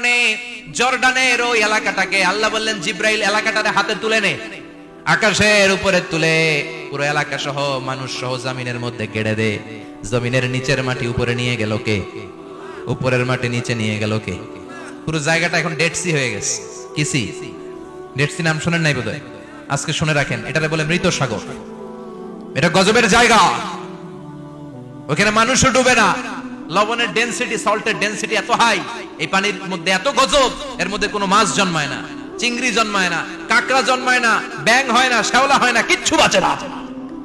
কারণে জর্ডানের ওই এলাকাটাকে আল্লাহ বললেন জিব্রাইল এলাকাটারে হাতে তুলে নে, আকাশের উপরে তুলে পুরো এলাকা সহ মানুষ সহ জমিনের মধ্যে গেড়ে দে। জমিনের নিচের মাটি উপরে নিয়ে গেল কে? উপরের মাটি নিচে নিয়ে গেল কে? পুরো জায়গাটা এখন ডেড সি হয়ে গেছে। কি সি? ডেড সি নাম শুনেন নাই বোধহয়? আজকে শুনে রাখেন, এটারে বলে মৃত সাগর। এটা গজবের জায়গা, ওখানে মানুষও ডুবে না। লবণের ডেনসিটি, সল্টের ডেনসিটি এত হাই, এই পানির মধ্যে এত গজব, এর মধ্যে কোনো মাছ জন্মায় না, চিংড়ি জন্মায় না, কাঁকড়া জন্মায় না, ব্যাং হয় না, শ্যাওলা হয় না, কিচ্ছু বাঁচে না।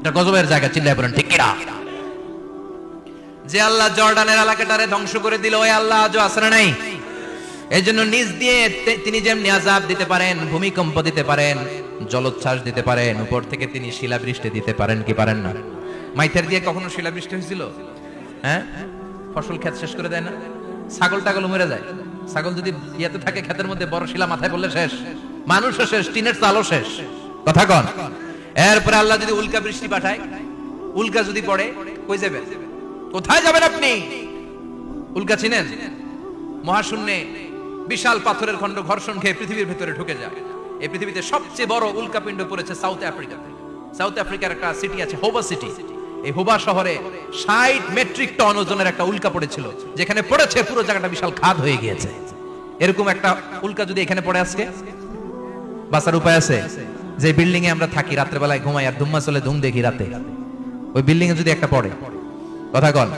এটা গজবের জায়গা, চিল্লায় বলেন ঠিক কিনা? যে আল্লাহ জর্ডানের এলাকাটারে ধ্বংস করে দিল, ওই আল্লাহ আজও আছে না নাই? এই জন্য নিজ দিয়ে তিনি যেমনি আযাব দিতে পারেন, ভূমিকম্প দিতে পারেন, জলোচ্ছ্বাস দিতে পারেন, উপর থেকে তিনি শিলাবৃষ্টি দিতে পারেন কি পারেন না? মাইথের দিয়ে কখনো শিলাবৃষ্টি হয়েছিল? হ্যাঁ, ফসল ক্ষেত শেষ করে দেয় না? ছাগল টাগল মরে যায়। ছাগল যদি ইয়েতে থাকে ক্ষেতের মধ্যে, বড় শিলা মাথায় পড়লে শেষ, মানুষও শেষ, টিনের চালও শেষ। কথা কন। এরপরে আল্লাহ যদি উল্কা বৃষ্টি পাঠায়, উল্কা যদি পড়ে, কই যাবেন? কোথায় যাবেন আপনি? উল্কা চিনেন? মহাশূন্যে বিশাল পাথরের খণ্ড ঘর্ষণ খেয়ে পৃথিবীর ভেতরে ঢুকে যায়। এই পৃথিবীতে সবচেয়ে বড় উল্কাপিণ্ড পড়েছে সাউথ আফ্রিকাতে। সাউথ আফ্রিকার একটা সিটি আছে, হোবা সিটি। এই হোবা শহরে 60 মেট্রিক টন ওজনের একটা উল্কা পড়েছিল, যেখানে পড়েছে পুরো জায়গাটা বিশাল খাদ হয়ে গিয়েছে। এরকম একটা উল্কা যদি এখানে পড়ে আজকে, বাঁচার উপায় আছে? যে বিল্ডিং এ আমরা থাকি, রাত্রে বেলায় ঘুমাই আর ধুম্মা চলে ধুম দেখি রাতে, ওই বিল্ডিং এ যদি একটা পড়ে, কথা কন,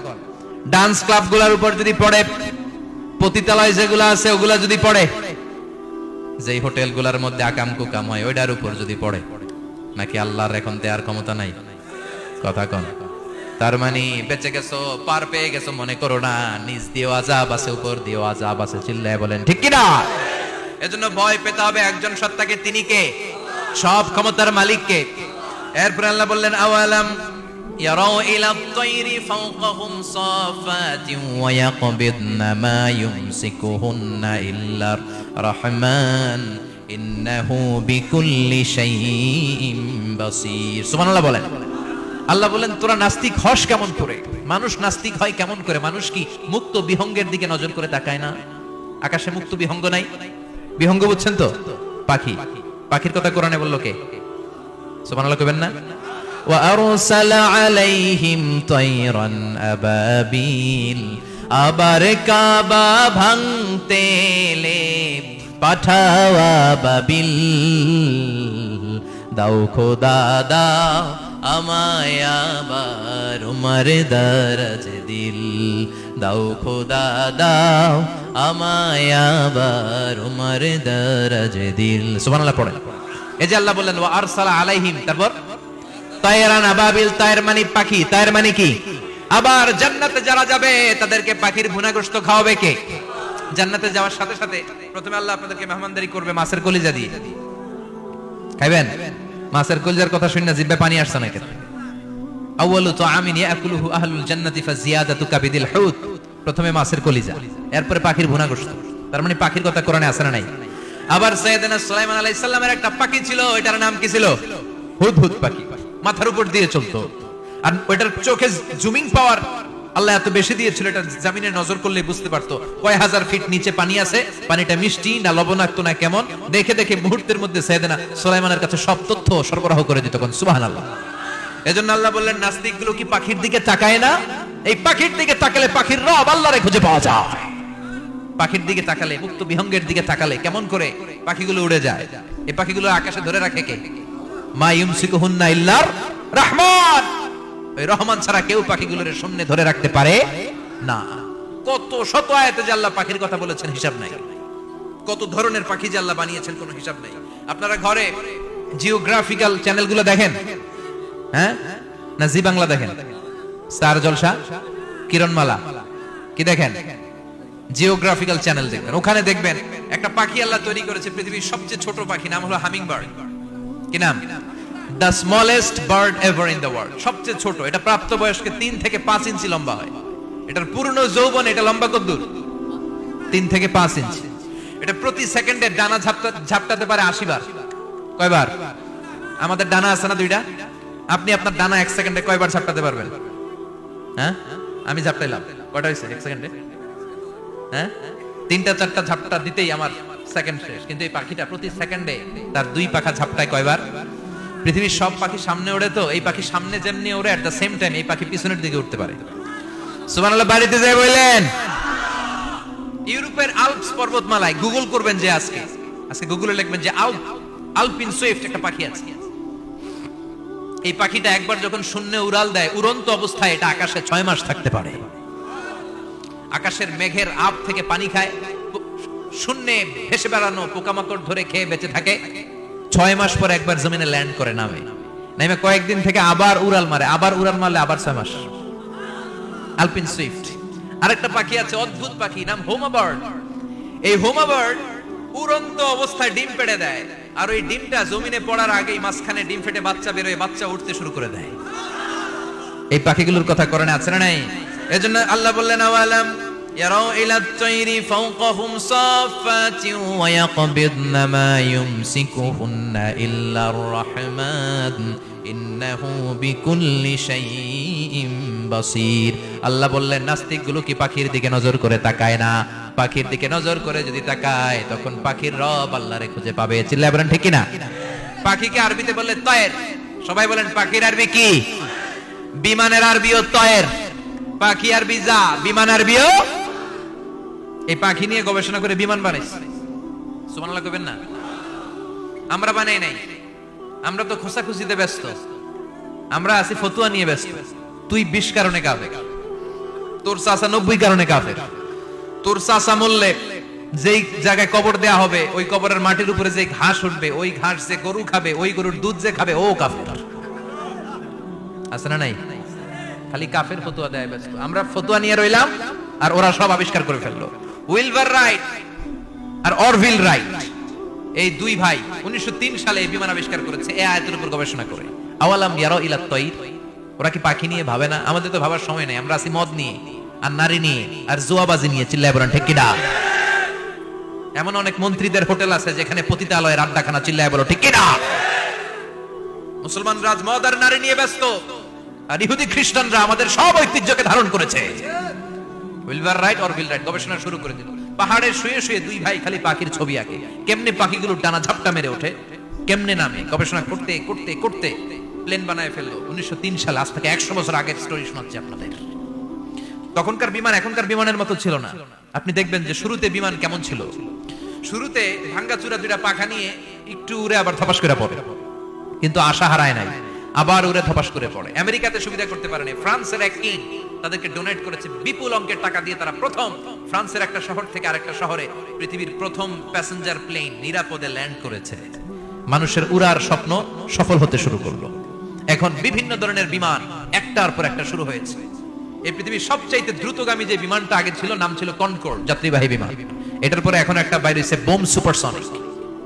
ডান্স ক্লাব গুলার উপর যদি পড়ে, পতিতালয় যেগুলা আছে ওগুলা যদি পড়ে, যেই হোটেল গুলার মধ্যে আকাম কুকাম হয় ওইটার উপর যদি পড়ে, নাকি আল্লাহর এখন দেয়ার ক্ষমতা নাই? কথা কন। তার মানে বেঁচে গেছো, পার পেয়ে গেছো মনে করো না, নিজ দিয়েও আযাব আছে, উপর দিয়েও আযাব আছে। চিল্লায় বলেন ঠিক কিনা? এজন্য ভয় পেতে হবে একজন সত্তাকে, তিনি কে? সব ক্ষমতার মালিক কে? এরপর আল্লাহ বললেন আওয়ালাম ইয়ারাউ ইলা আত-তায়রি ফাওকাহুম সাফাতিন ওয়া ইয়াকবিদনা মা ইউমসিকুহুন্না ইল্লার রাহমান ইন্নাহু বিকুল্লি শাইইন বাসীর। সুবহানাল্লাহ বলেন। আল্লাহ বলেন তোরা নাস্তিক হস কেমন করে? মানুষ নাস্তিক হয় কেমন করে? মানুষ কি মুক্ত বিহঙ্গের দিকে নজর করে তাকায় না? আকাশে মুক্ত বিহঙ্গ নাই? বিহঙ্গ বুঝছেন তো? পাখি। পাখির কথা কোরআনে বললো কে? সুবহানাল্লাহ কইবেন না? ওয়া আরসালা আলাইহিম তায়রান আবাবিল, আবার কাবা ভাঙতে এলে পাঠাওয়া বাবিল। দাও খোদা দাও আমায় আবার উমার দারাজ দিল, দাও খোদা দাও আমায় আবার উমার দারাজ দিল। সুবহানাল্লাহ পড়েন। এই যে আল্লাহ বললেন ওয়া আরসালা আলাইহিম, তারপর তায়রান আবাবিল, তায়ের মানে পাখি, তায়ের মানে কি? আবার জান্নাতে যারা যাবে তাদেরকে পাখির ভুনাগোশত খাওয়াবে কে? জান্নাতে যাওয়ার সাথে সাথে প্রথমে আল্লাহ আপনাদেরকে মেহমানদারি করবে মাছের কলিজা দিয়ে। খাইবেন? মাছের কলিজার কথা শুনে জিহ্বায় পানি আসছে না কেন? আউয়ালু তাআমিন ইয়াকুলুহু আহলুল জান্নাতি ফাজিয়াদাতু কাবিদিল হুত। প্রথমে মাছের কলিজা, এরপরে পাখির ভুনাগোশত। তার মানে পাখির কথা কোরআনে আছে না নাই? আবার সাইয়েদনা সুলাইমান আলাইহিস সালামের একটা পাখি ছিল, এটার নাম কি ছিল? হুদহুদ পাখি। মাথার উপর দিয়ে চলতো, আর ওইটার চোখে জুমিং পাওয়ার আল্লাহ এত বেশি দিয়েছিল, এটা জমিনে নজর করলে বুঝতে পারতো কয় হাজার ফিট নিচে পানি আছে, পানিটা মিষ্টি না লবণাক্ত না কেমন, দেখে দেখে মুহূর্তের মধ্যে সাইয়েদনা সুলাইমানের কাছে সব তথ্য সরবরাহ করে দিত। কোন সুবহানাল্লাহ। এজন্য আল্লাহ বললেন নাস্তিক গুলো কি পাখির দিকে তাকায় না? এই পাখির দিকে তাকালে পাখির রব আল্লাহরে খুঁজে পাওয়া যায়। পাখির দিকে তাকালে, মুক্ত বিহঙ্গের দিকে তাকালে কেমন করে পাখিগুলো উড়ে যায়। এই পাখিগুলো আকাশে ধরে রাখে কে? মা ইউমসিকুহুন্না ইল্লার রাহমান। ওই রহমান ছাড়া কেউ পাখিগুলোর সামনে ধরে রাখতে পারে না। কত শত আয়াতে যে আল্লাহ পাখির কথা বলেছেন হিসাব নাই। কত ধরনের পাখি যে আল্লাহ বানিয়েছেন কোনো হিসাব নাই। আপনারা ঘরে জিওগ্রাফিক্যাল চ্যানেলগুলো দেখেন? হ্যাঁ, না জি বাংলা দেখেন? স্টার জলসা, কিরণমালা কি দেখেন? জিওগ্রাফিক্যাল চ্যানেল দেখবেন। ওখানে দেখবেন একটা পাখি আল্লাহ তৈরি করেছে, পৃথিবীর সবচেয়ে ছোট পাখি, নাম হলো হামিং বার্ড। কি নাম? The smallest bird ever in the world. সবচেয়ে ছোট। এটা প্রাপ্তবয়স্কে 3 থেকে 5 ইঞ্চি লম্বা হয়। এটার পূর্ণ যৌবন এটা লম্বা কতদূর? 3 থেকে 5 ইঞ্চি। এটা প্রতি সেকেন্ডে ডানা ঝাপটাতে পারে 80 বার। কয়বার? আমাদের ডানা আছে না 2টা? আপনি আপনার ডানা 1 সেকেন্ডে কয়বার ঝাপটাতে পারবেন? হ্যাঁ, আমি ঝাপটাইলাম, কয়টা হইছে 1 সেকেন্ডে? হ্যাঁ, তিনটা চারটা ঝাপটা দিতেই আমার সেকেন্ড শেষ, কিন্তু এই পাখিটা প্রতি সেকেন্ডে তার দুই পাখা ঝাপটায় কয়বার? পৃথিবীর সব পাখি সামনে ওড়ে, তো এই পাখি সামনে যেমনি ওড়ে এট দ্য সেম টাইম এই পাখি পিছনের দিকে উঠতে পারে। সুবহানাল্লাহ, বাড়িতে যাই বললেন। ইউরোপের আল্পস পর্বতমালায় গুগল করবেন যে আজকে গুগলে লিখবেন যে আলপিন সুইফট একটা পাখি আছে। এই পাখিটা একবার যখন শূন্যে উড়াল দেয়, উড়ন্ত অবস্থায় এটা আকাশে 6 মাস থাকতে পারে। আকাশের মেঘের আপ থেকে পানি খায়, শূন্যে ভেসে বেড়ানো পোকামাকড় ধরে খেয়ে বেঁচে থাকে। 6 মাস পরে একবার জমিনে ল্যান্ড করে নামে কয়েকদিন থেকে আবার উড়াল মারে, আবার 6 মাস। আলপিন সুইফট। আরেকটা পাখি আছে, অদ্ভুত পাখি, নাম হোমা বার্ড। এই হোমা বার্ড উড়ন্ত অবস্থায় ডিম পেড়ে দেয়, আর ওই ডিমটা জমিনে পড়ার আগেই মাঝখানে ডিম ফেটে বাচ্চা বেরোয়, বাচ্চা উঠতে শুরু করে দেয়। এই পাখিগুলোর কথা কোরআনে আছে না নাই? এজন্য আল্লাহ বললেন, আওয়ালাম ইয়ারাউ ইলাত তায়রি ফাওকাহুম সাফাতিন ওয়া ইয়াকবিদনা মা ইউমসিকুহুন্না ইল্লার রাহমান ইন্নাহু বিকুল্লি শাইইন বাসীর। আল্লাহ বললেন, নাস্তিকগুলো কি পাখির দিকে নজর করে তাকায় না? পাখির দিকে নজর করে যদি তাকায়, তখন পাখির রব আল্লাহরে খুঁজে পাবে। চিল্লায় বলেন ঠিক কি না? পাখিকে আরবিতে বললে তয়ের। সবাই বলেন, পাখির আরবি কি? বিমানের আরবিও তয়ের। পাখি আরবি যা, বিমান আরবিও। এই পাখি নিয়ে গবেষণা করে বিমান বানাইছে। সুবহানাল্লাহ কইবেন না? আমরা বানাই নাই, আমরা তো খোঁচাখুচিতে ব্যস্ত, আমরা আছি ফতুয়া নিয়ে ব্যস্ত। তুই 20 কারণে কাফের, তোর চাচা 90 কারণে কাফের। তোর চাচা মরলে যেই জায়গায় কবর দেয়া হবে, ওই কবরের মাটির উপরে যে ঘাস উঠবে, ওই ঘাস যে গরু খাবে, ওই গরুর দুধ যে খাবে, ও কাফের। আছে না নাই? খালি কাফের ফতুয়া দেয় ব্যস্ত। আমরা ফতুয়া নিয়ে রইলাম, আর ওরা সব আবিষ্কার করে ফেললো। উইলবার রাইট আর অরভিল রাইট, এই দুই ভাই 1903 সালে এই বিমান আবিষ্কার করেছে এই আয়াতের উপর গবেষণা করে। আওয়ালাম ইয়ারাউ ইলাত তায়র, ওরা কি পাখি নিয়ে ভাবে না? আমাদের তো ভাবার সময় নেই, আমরা আছি মদ নিয়ে আর নারী নিয়ে আর জুয়াবাজি নিয়ে। চিল্লায় বলেন ঠিক কি না? এমন অনেক মন্ত্রীদের হোটেল আছে যেখানে পতিতালয়ের আড্ডাখানা। চিল্লায় বলো ঠিক কি না? মুসলমান রাজ মদ আর নারী নিয়ে ব্যস্ত, আর ইহুদি খ্রিস্টানরা আমাদের সব ঐতিহ্যকে ধারণ করেছে। উইলবার রাইট অরভিল রাইট গবেষণা শুরু করে দিল। পাহাড়ে শুয়ে শুয়ে দুই ভাই খালি পাখির ছবি আঁকে, কেমনে পাখিগুলো ডানা ঝাপটা মেরে ওঠে, কেমনে নামে। গবেষণা করতে করতে করতে প্লেন বানায় ফেললো 1903 সালে। আজ থেকে 100 বছর আগের স্টোরি শোনাচ্ছি আপনাদের। তখনকার বিমান এখনকার বিমানের মতো ছিল না। আপনি দেখবেন যে শুরুতে বিমান কেমন ছিল। শুরুতে ভাঙ্গাচুরা দুইটা পাখা নিয়ে একটু উড়ে আবার ধপাস করে পড়ে, কিন্তু আশা হারায় নাই, আবার উড়ে ধপাস করে পড়ে। আমেরিকাতে সুবিধা করতে পারেনি। ফ্রান্সের এক কিং তাদেরকে ডোনেট করেছে বিপুল অঙ্কের টাকা দিয়ে। তারা প্রথম ফ্রান্সের একটা শহর থেকে আরেকটা শহরে পৃথিবীর প্রথম প্যাসেঞ্জার প্লেন নিরাপদে ল্যান্ড করেছে। মানুষের উড়ার স্বপ্ন সফল হতে শুরু করলো। এখন বিভিন্ন ধরনের বিমান একটার পর একটা শুরু হয়েছে। এই পৃথিবীর সবচাইতে দ্রুতগামী যে বিমানটা আগে ছিল, নাম ছিল কনকর্ড, যাত্রীবাহী বিমান। এটার পরে এখন একটা বাইরে হয়েছে বোম সুপারসনিক।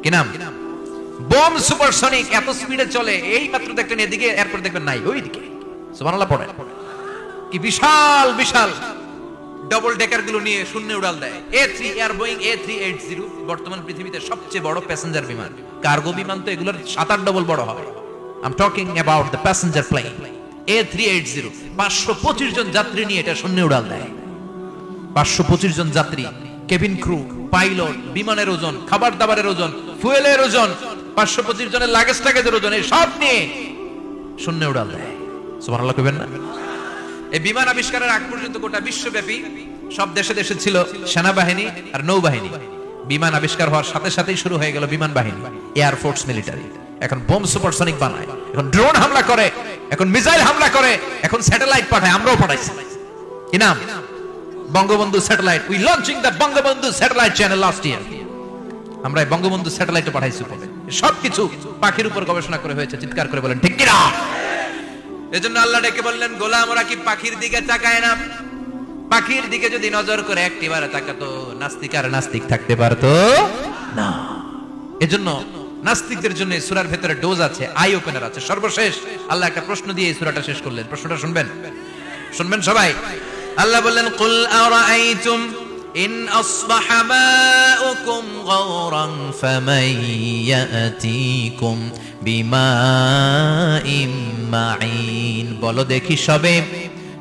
কি নাম? Bomb supersonic. এত স্পিডে চলে, এই মাত্র দেখলেন এদিকে, এরপর দেখবেন নাই ওইদিকে। সুবহানাল্লাহ পড়ে। কি বিশাল বিশাল ডবল ডেকার গুলো নিয়ে শূন্যে উড়াল দেয়। A3 এয়ার বোয়িং A380 বর্তমান পৃথিবীতে সবচেয়ে বড় প্যাসেঞ্জার বিমান। কার্গো বিমান তো এগুলোর 7-8 ডবল বড় হয়। I am talking about the passenger plane A380। 525 জন যাত্রী নিয়ে এটা শূন্যে উড়াল দেয়। 525 জন যাত্রী, কেবিন ক্রু, পাইলট, বিমানের ওজন, খাবার দাবারের ওজন, ফুয়েলের ওজন, 525 জনের লাগেজ টাগেজের ওজন, এই সব নিয়ে শূন্যে উড়াল দেয়। সুবহানাল্লাহ কইবেন না? এই বিমান আবিষ্কারের আগ পর্যন্ত গোটা বিশ্বব্যাপী সব দেশে দেশে ছিল সেনাবাহিনী আর নৌবাহিনী। বিমান আবিষ্কার হওয়ার সাথে সাথেই শুরু হয়ে গেল বিমান বাহিনী, এয়ার ফোর্স, মিলিটারি। এখন বোম সুপারসনিক বানায়, এখন ড্রোন হামলা করে, এখন মিসাইল হামলা করে, এখন স্যাটেলাইট পাঠায়। আমরাও পাঠাইছি। কি নাম? Bangabandhu satellite. We launching the Bangabandhu satellite channel last year. আমরা এই বঙ্গবন্ধু স্যাটেলাইটও পাঠাইছি উপরে। সবকিছু পাখির উপর গবেষণা করে হয়েছে। চিৎকার করে বলেন ঠিক কি না? এজন্য আল্লাহ ডেকে বললেন, গোলাম ওরা কি পাখির দিকে তাকায় না? পাখির দিকে যদি নজর করে একটিবার তাকাতো, নাস্তিক আর নাস্তিক থাকতে পারতো না। এজন্য নাস্তিকদের জন্য সূরার ভেতরে ডোজ আছে, আই ওপেনার আছে। সর্বশেষ আল্লাহ একটা প্রশ্ন দিয়ে এই সূরাটা শেষ করলেন। প্রশ্নটা শুনবেন? শুনবেন সবাই? আল্লাহ বললেন, কুল আরাআইতুম ইন আসবাহা মাউকুম গাওরান ফামান ইয়াতিকুম বিমাইম মাইন। বলো দেখি সবে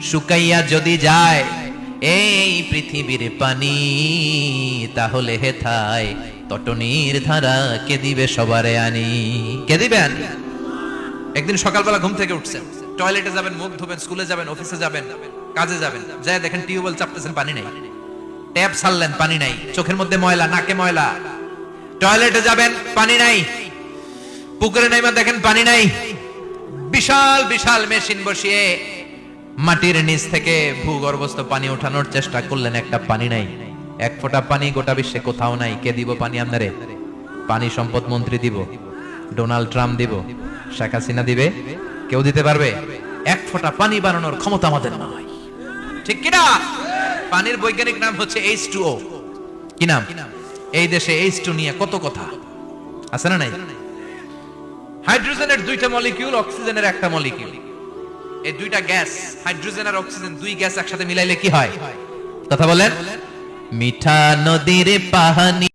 শুকাইয়া যদি যায় এই পৃথিবীর পানি, তাহলে হেথায় তটনির ধারা কে দিবে সবারে আনি? কে দিবেন? একদিন সকালবেলা ঘুম থেকে উঠছেন, টয়লেটে যাবেন, মুখ ধোবেন, স্কুলে যাবেন, অফিসে যাবেন, কাজে যাবেন, যায় দেখেন টিউবওয়েল চাপতেছেন, পানি নাই। ট্যাপ ছাড়লেন, পানি নাই। চোখের মধ্যে ময়লা, নাকে ময়লা। টয়লেটে যাবেন, পানি নাই। পুকুরে নাইমা দেখেন পানি নাই। বিশাল বিশাল মেশিন বসিয়ে মাটির নিচ থেকে ভূগর্ভস্থ পানি ওঠানোর চেষ্টা করলেন, একটা পানি নাই। এক ফোঁটা পানি গোটা বিশ্বে কোথাও নাই। কে দিব পানি আপনারে? পানি সম্পদ মন্ত্রী দিব, ডোনাল্ড ট্রাম্প দিব, শেখ হাসিনা দিবে? কেউ দিতে পারবে? এক ফোঁটা পানি বানানোর ক্ষমতা আমাদের নয়, ঠিক কিনা? পানির বৈজ্ঞানিক নাম হচ্ছে H2O। কি নাম? এই দেশে H2 নিয়ে কত কথা আছে না নাই? হাইড্রোজেনের দুইটা মলিকিউল, অক্সিজেনের একটা মলিকিউল। এই দুইটা গ্যাস, হাইড্রোজেন আর অক্সিজেন, দুই গ্যাস একসাথে মিলাইলে কি হয়? কথা বলেন। মিঠা নদীর পানি